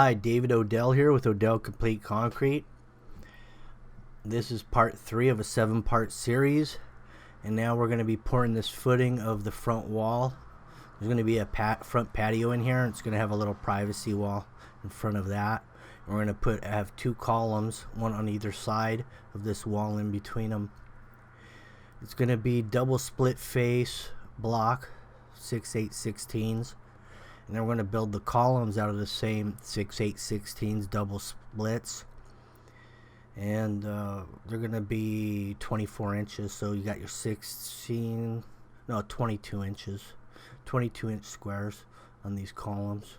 Hi, David Odell here with OdellCompleteConcrete. This is part 3 of a 7-part series, and now we're going to be pouring this footing of the front wall. There's going to be a front patio in here, and it's going to have a little privacy wall in front of that. And we're going to have 2 columns, one on either side of this wall in between them. It's going to be double split face block, 6/8/16s. And then we're going to build the columns out of the same 6/8/16s double splits. And they're going to be 24 inches. So you got your 22 inches. 22-inch squares on these columns.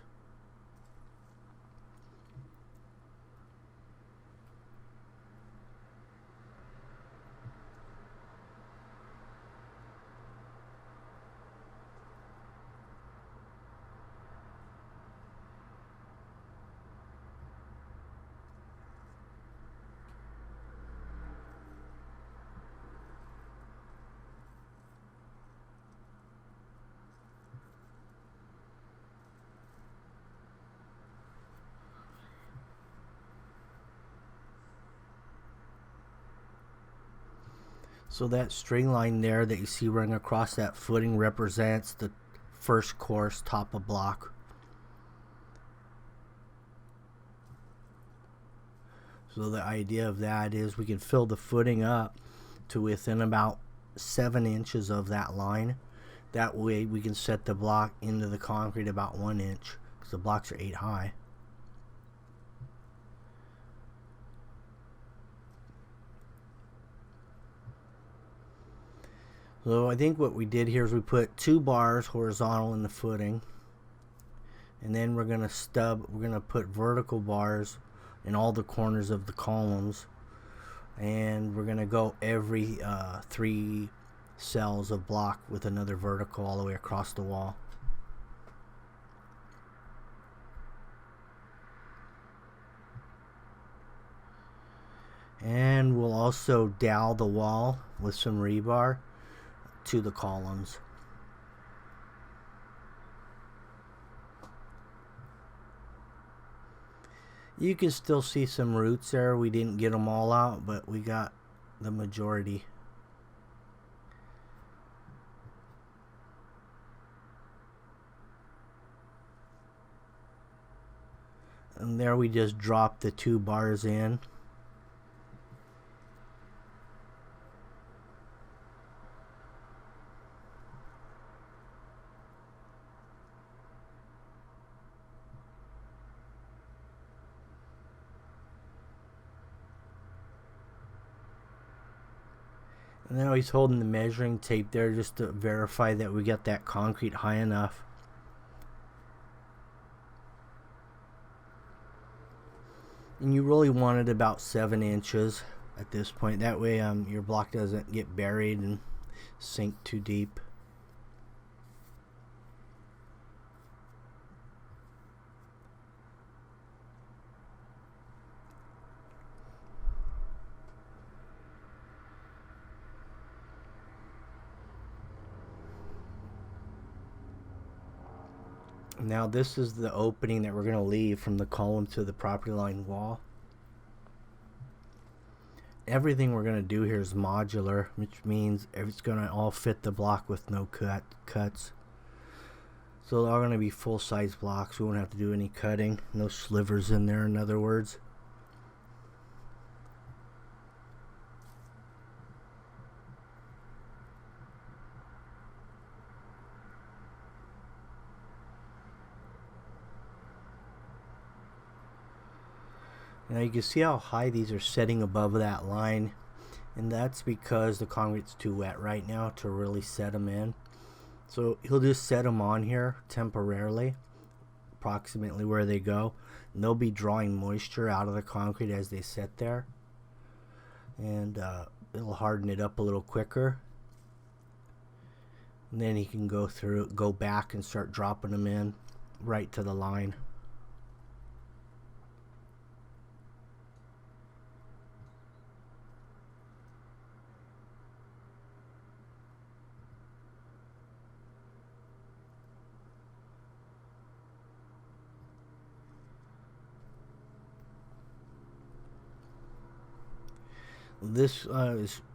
So that string line there that you see running across that footing represents the first course top of block. So the idea of that is we can fill the footing up to within about 7 inches of that line. That way we can set the block into the concrete about 1 inch, because the blocks are 8 high. So I think what we did here is we put 2 bars horizontal in the footing, and then we're going to put vertical bars in all the corners of the columns, and we're going to go every 3 cells of block with another vertical all the way across the wall. And we'll also dowel the wall with some rebar to the columns. You can still see some roots there. We didn't get them all out, but we got the majority. And there we just dropped the 2 bars in. And now he's holding the measuring tape there just to verify that we got that concrete high enough. And you really want it about 7 inches at this point. That way your block doesn't get buried and sink too deep. Now this is the opening that we're going to leave from the column to the property line wall. Everything we're going to do here is modular, which means it's going to all fit the block with no cuts. So they're all going to be full-size blocks. We won't have to do any cutting. No slivers in there, in other words. Now you can see how high these are setting above that line, and that's because the concrete's too wet right now to really set them in. So he'll just set them on here temporarily, approximately where they go, and they'll be drawing moisture out of the concrete as they sit there, and it'll harden it up a little quicker. And then he can go back and start dropping them in right to the line. This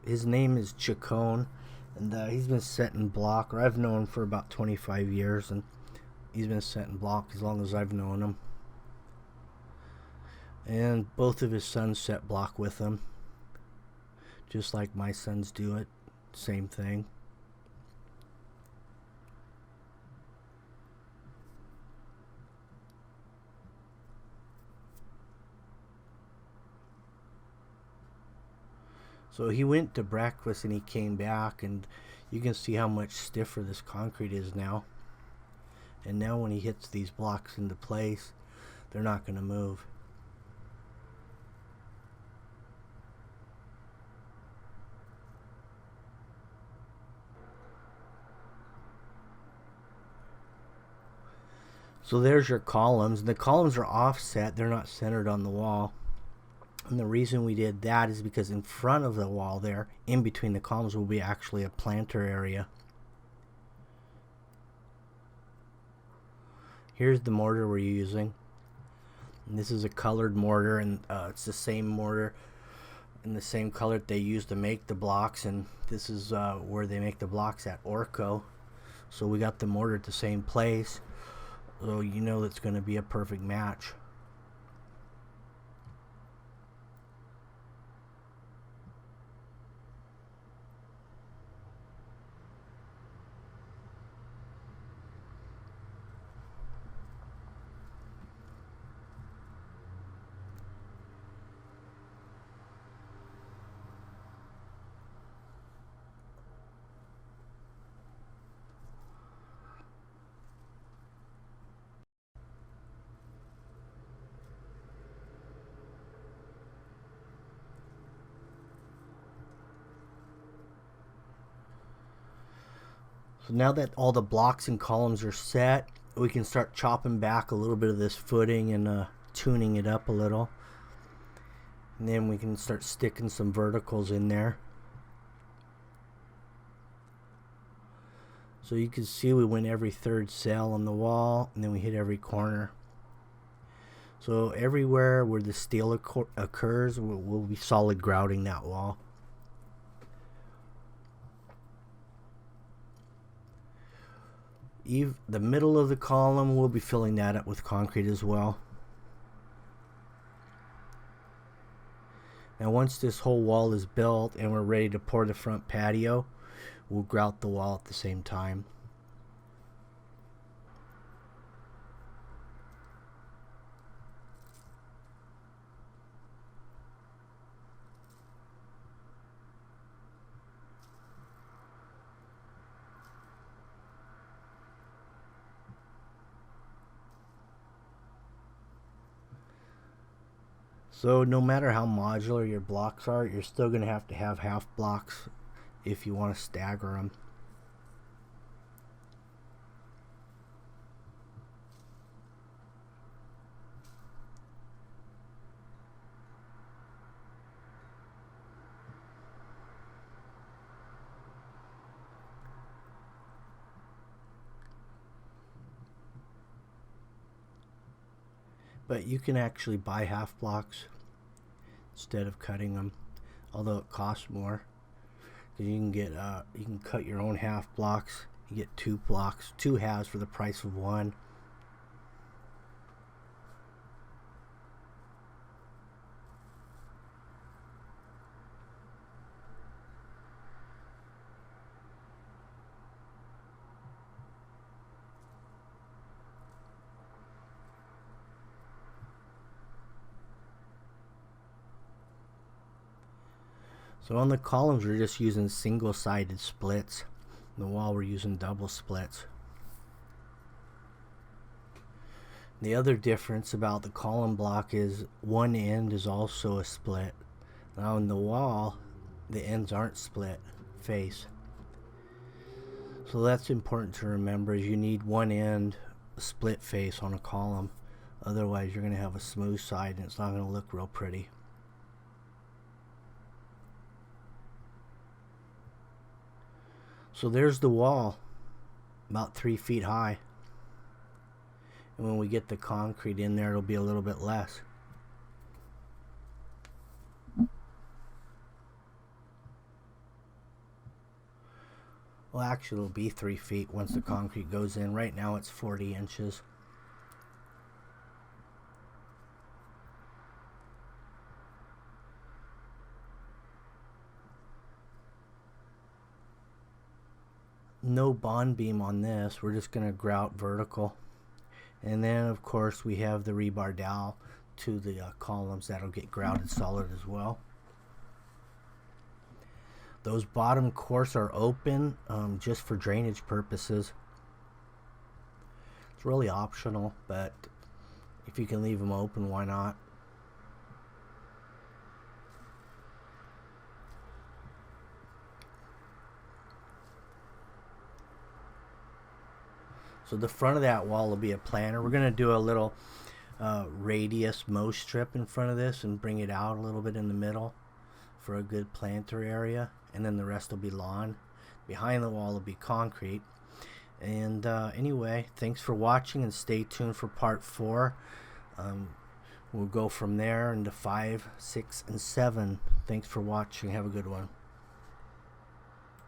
his name is Chacon, and he's been setting block, or I've known him for about 25 years, and he's been setting block as long as I've known him. And both of his sons set block with him, just like my sons do it. Same thing. So he went to breakfast and he came back, and you can see how much stiffer this concrete is now. And now when he hits these blocks into place, they're not going to move. So there's your columns. The columns are offset, they're not centered on the wall. And the reason we did that is because in front of the wall there, in between the columns, will be actually a planter area. Here's the mortar we're using. And this is a colored mortar, and it's the same mortar in the same color that they use to make the blocks, and this is where they make the blocks at Orco. So we got the mortar at the same place, so you know it's going to be a perfect match. So now that all the blocks and columns are set, we can start chopping back a little bit of this footing and tuning it up a little. And then we can start sticking some verticals in there. So you can see we went every third cell on the wall, and then we hit every corner. So everywhere where the steel occurs, we'll be solid grouting that wall. The middle of the column, we'll be filling that up with concrete as well. Now once this whole wall is built and we're ready to pour the front patio, we'll grout the wall at the same time. So no matter how modular your blocks are, you're still going to have half blocks if you want to stagger them. But you can actually buy half blocks instead of cutting them, although it costs more. Because you can cut your own half blocks. You get two halves for the price of one. So on the columns, we're just using single-sided splits. On the wall, we're using double splits. The other difference about the column block is one end is also a split. Now on the wall, the ends aren't split face. So that's important to remember, is you need one end split face on a column. Otherwise, you're going to have a smooth side and it's not going to look real pretty. So there's the wall, about 3 feet high. And when we get the concrete in there, it'll be a little bit less. Well, actually it'll be 3 feet once the concrete goes in. Right now it's 40 inches. No bond beam on this. We're just going to grout vertical. And then of course we have the rebar dowel to the columns that'll get grouted solid as well. Those bottom course are open just for drainage purposes. It's really optional, but if you can leave them open, why not? So the front of that wall will be a planter. We're going to do a little radius mow strip in front of this and bring it out a little bit in the middle for a good planter area, and then the rest will be lawn. Behind the wall will be concrete. And anyway, thanks for watching, and stay tuned for part 4. We'll go from there into 5, 6, and 7. Thanks for watching. Have a good one.